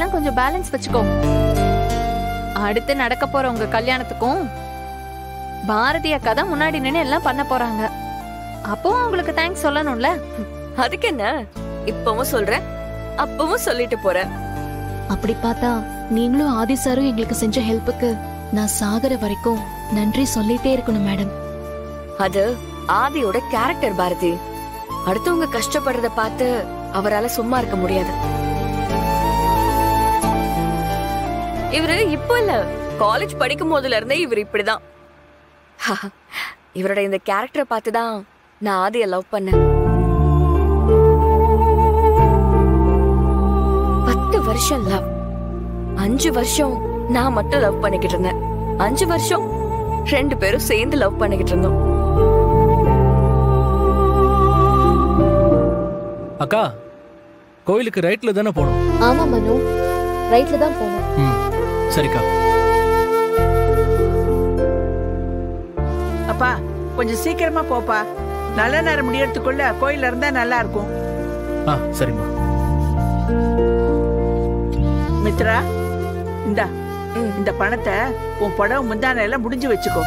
எல்லாம் கொஞ்சம் பேலன்ஸ் வச்சுக்கோ. அடுத்து நடக்க போற உங்க கல்யாணத்துக்கும் பாரதி அக்கா தான் முன்னாடி நின்னு எல்லாம் பண்ண போறாங்க. அப்போ உங்களுக்கு தேங்க்ஸ் சொல்லணும்ல. அதுக்கு என்ன, இப்பவும் சொல்றேன், அப்பவும் சொல்லிட்டு போறேன். அப்படி பார்த்தா நீங்களும் ஆதி சாரும் எங்களுக்கு செஞ்ச ஹெல்ப்புக்கு நான் சாகர வரைக்கும் நன்றி சொல்லிட்டே இருக்கணும் மேடம். அது ஆதியோட கேரக்டர் பாரதி. அடுத்தவங்க கஷ்டப்படுறத பார்த்து அவரால சும்மா இருக்க முடியாது. இவரு இப்ப இல்ல, காலேஜ் படிக்கும் போதுல இருந்தே இவர் இப்படிதான். இவரோட இந்த கேரக்டரை பார்த்துதான் நான் ஆதிய லவ் பண்ணேன். 10 வருஷம் லவ், 5 வருஷம் நான் மட்டும் லவ் பண்ணிக்கிட்டு இருந்தேன், 5 வருஷம் 2 பேரும் சேர்ந்து லவ் பண்ணிக்கிட்டு இருந்தோம். அக்கா, கோயிலுக்கு ரைட்ல தானே போகணும்? ஆமா மனு, ரைட்ல தான் போகணும். சரிக்கா. அப்பா கொஞ்சம் சீக்கிரமா போப்பா, நல்ல நேரம் முடியறதுக்குள்ள கோயில்ல இருந்தா நல்லா இருக்கும். சரிம்மா. மித்ரா, இந்த பணத்தை உன் புடவை முந்தான எல்லாம் முடிஞ்சு வச்சுக்கோ.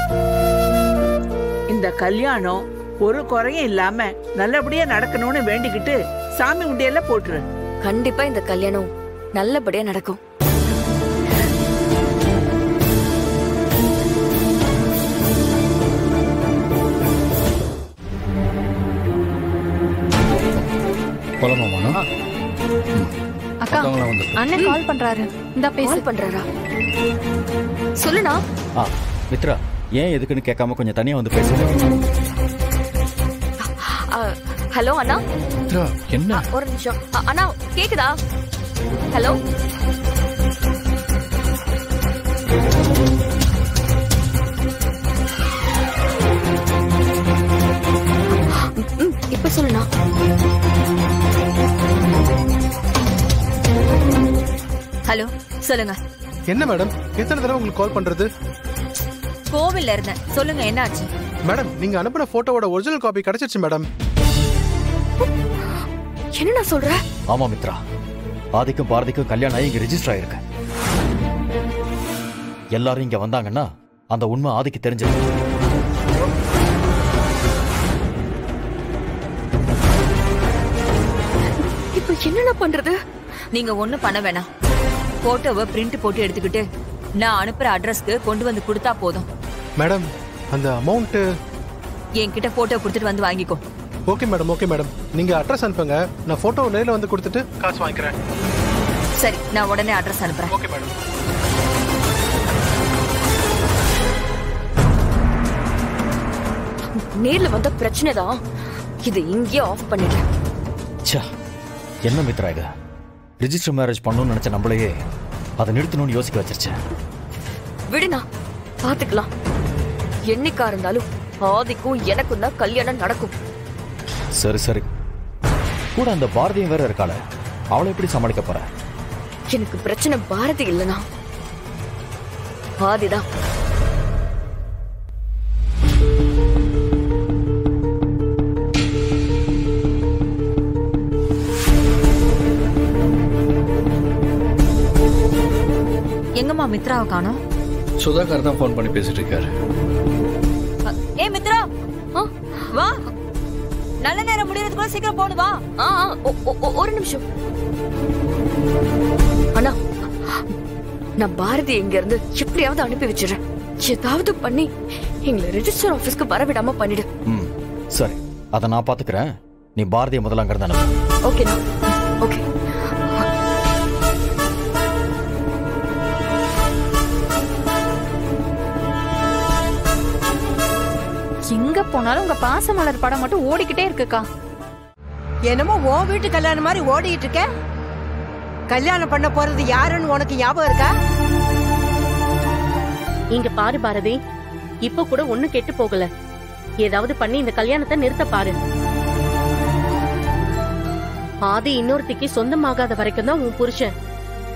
இந்த கல்யாணம் ஒரு குறையும் இல்லாம நல்லபடியா நடக்கணும்னு வேண்டிக்கிட்டு சாமி உண்டியெல்லாம் போட்டுரு. கண்டிப்பா இந்த கல்யாணம் நல்லபடியா நடக்கும். அக்கா, அண்ணன் கால் பண்றாரு. இந்த பேச பண்றாரா? சொல்லுண்ணா. மித்ரா, ஏன் எதுக்குன்னு கேட்காம கொஞ்சம் தனியா வந்து பேசு. ஹலோ அண்ணா. என்ன? ஒரு நிமிஷம் அண்ணா, கேக்குதா? ஹலோ. இப்ப சொல்லுண்ணா. ஹலோ, சொல்லுங்க. என்ன மேடம், எத்தனை தடவை உங்களுக்கு கால் பண்றது? கோவில்ல இருந்தேன், சொல்லுங்க என்ன ஆச்சு? மேடம், நீங்க அனுப்பின போட்டோவோட ஒரிஜினல் காப்பி கிடைச்சிருச்சு மேடம். என்ன சொல்ற? ஆமா மித்ரா, ஆதிக்கும் பாரதிக்கும் கல்யாணம் ஆகி இங்க ரெஜிஸ்டர் ஆயிருக்கு. எல்லாரும் இங்க வந்தாங்கன்னா அந்த உண்மை ஆதிக்கு தெரிஞ்சிருக்கு. இப்ப என்ன பண்றது? நீங்க ஒண்ணும் பண்ண வேணாம். போட்டோவை பிரிண்ட் போட்டு எடுத்துக்கிட்டு நான் அனுப்புற அட்ரஸ்க்கு கொண்டு வந்து கொடுத்தா போதும். மேடம், அந்த அமௌண்ட் என்கிட்ட போட்டோ கொடுத்துட்டு வந்து வாங்கிக்கோ. Okay madam, okay madam. நீங்க அட்ரஸ் அனுப்புங்க, நான் போட்டோ நேர்ல வந்து கொடுத்துட்டு காசு வாங்கிக்கிறேன். சரி, நான் உடனே அட்ரஸ் அனுப்புறேன். Okay madam. நேர்ல வந்த பிரச்சனை தான், இது இங்கேயே ஆஃப் பண்ணிட்டேன். என்ன மித்ரா இது? ரிஜிஸ்டர் மேரேஜ் பண்ணணும்னு நினைச்ச நம்மளையே அதை நிறுத்தணும்னு யோசிக்க வச்சிருச்சு. விடுனா, பாத்துக்கலாம். என்னைக்கா இருந்தாலும் ஆதிக்கும் எனக்கும் தான் கல்யாணம் நடக்கும். சரி சரி, கூட அந்த பாரதியும் வேற இருக்காள, அவளை எப்படி சமாளிக்க போற? எனக்கு பிரச்சனை பாரதி இல்லனா ஆதிதான். எங்கம்மா மித்ராவை காணோம்? சுதாகர் தான் போன் பண்ணி பேசிட்டு இருக்காரு. ஏ மித்ரா, வா, நல்ல நேரம் முடியறதுக்குள்ள சீக்கிரம் போடு, வா. ஒரு நிமிஷம் அண்ணா, நான் பாரதி இங்க இருந்து எப்படியாவது அனுப்பி வச்சிடறேன். ஏதாவது பண்ணி எங்களை ரெஜிஸ்டர் ஆபீஸ்க்கு வரவிடாம பண்ணிடு. சரி, அதை நான் பாத்துக்கிறேன். நீ பாரதியை முதல்ல அங்க இருந்தா. ஓகேண்ணா, ஓகே. எங்க போனாலும் உங்க பாசமலர் படம் மட்டும் ஓடிக்கிட்டே இருக்குக்கா. என்னமோ ஓ வீட்டு கல்யாணம் மாதிரி ஓடிட்டு இருக்க. கல்யாணம் பண்ண போறது யாருன்னு உனக்கு ஞாபகம் இருக்கா? இங்க பாரு பாரதி, இப்ப கூட ஒண்ணு கெட்டு போகல. ஏதாவது பண்ணி இந்த கல்யாணத்தை நிறுத்த பாரு. ஆதி இன்னொருத்திக்கு சொந்தமாகாத வரைக்கும் தான் உன் புருஷன்.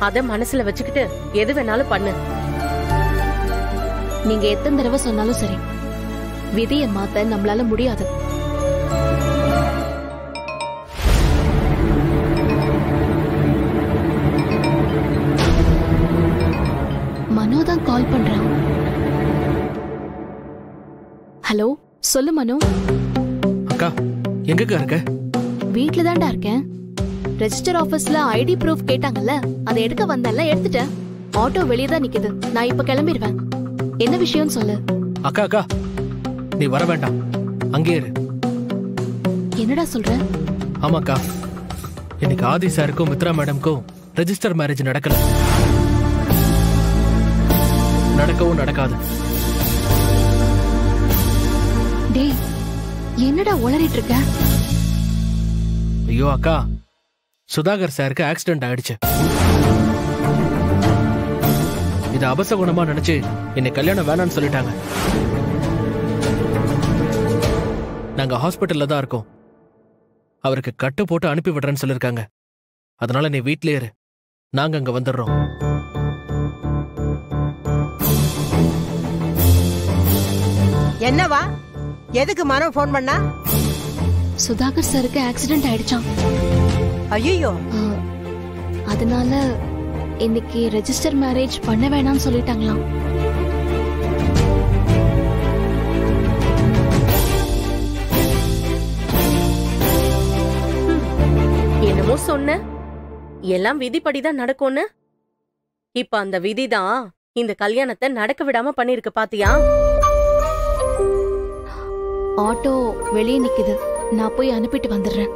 அத மனசுல வச்சுக்கிட்டு எது வேணாலும் பண்ணு. நீங்க எத்தனை தடவை சொன்னாலும் சரி, விதியை மாத்த நம்மளால முடியாது. ஹலோ, சொல்லு மனு. அக்கா எங்கக்கா இருக்க? வீட்ல தான்டா இருக்கேன். ரெஜிஸ்டர் ஆபீஸ்ல ஐடி ப்ரூஃப் கேட்டாங்கல்ல, அதை எடுக்க வந்தேன்ல, எடுத்துட்டேன். ஆட்டோ வெளியே தான் நிக்குது. நான் இப்ப கிளம்பிடுவேன். என்ன விஷயம்னு சொல்லு. அக்கா அக்கா நீ வர வேண்டாம், அங்கே இரு. என்னடா சொல்ற? ஆமாக்கா, இன்னைக்கு ஆதி சாருக்கும் மித்ரா மேடம்க்கும் ரெஜிஸ்டர் மேரேஜ் நடக்கல, நடக்கவும் நடக்காது. டேய், என்னடா உளறிட்டு இருக்க? ஐயோ அக்கா, சுதாகர் சாருக்கு ஆக்சிடென்ட் ஆயிடுச்சு. இது அபசகுணமா நினைச்சு என்னை கல்யாணம் வேணான்னு சொல்லிட்டாங்க. நாங்க ஹாஸ்பிட்டல்ல தான் இருக்கோம். அவருக்கு கட்டு போட்டு அனுப்பி விடுறேன்னு சொல்லிருக்காங்க. அதனால நீ வீட்லயே இரு, நாங்க அங்க வந்துடுறோம். என்னவா? எதுக்கு மனம் போன் பண்ணா? சுதாகர் சாருக்கு ஆக்சிடென்ட் ஆயிடுச்சாம். ஐயோ, அதனால இன்னைக்கு ரெஜிஸ்டர் மேரேஜ் பண்ண வேணாம்னு சொல்லிட்டாங்களாம். என்னமோ சொன்ன, எல்லாம் விதிப்படிதான் நடக்கும்னு. இப்ப அந்த விதிதான் இந்த கல்யாணத்தை நடக்க விடாம பண்ணிருக்கு பாத்தியா? ஆட்டோ வெளியே நிக்குது, நான் போய் அனுப்பிட்டு வந்துடுறேன்.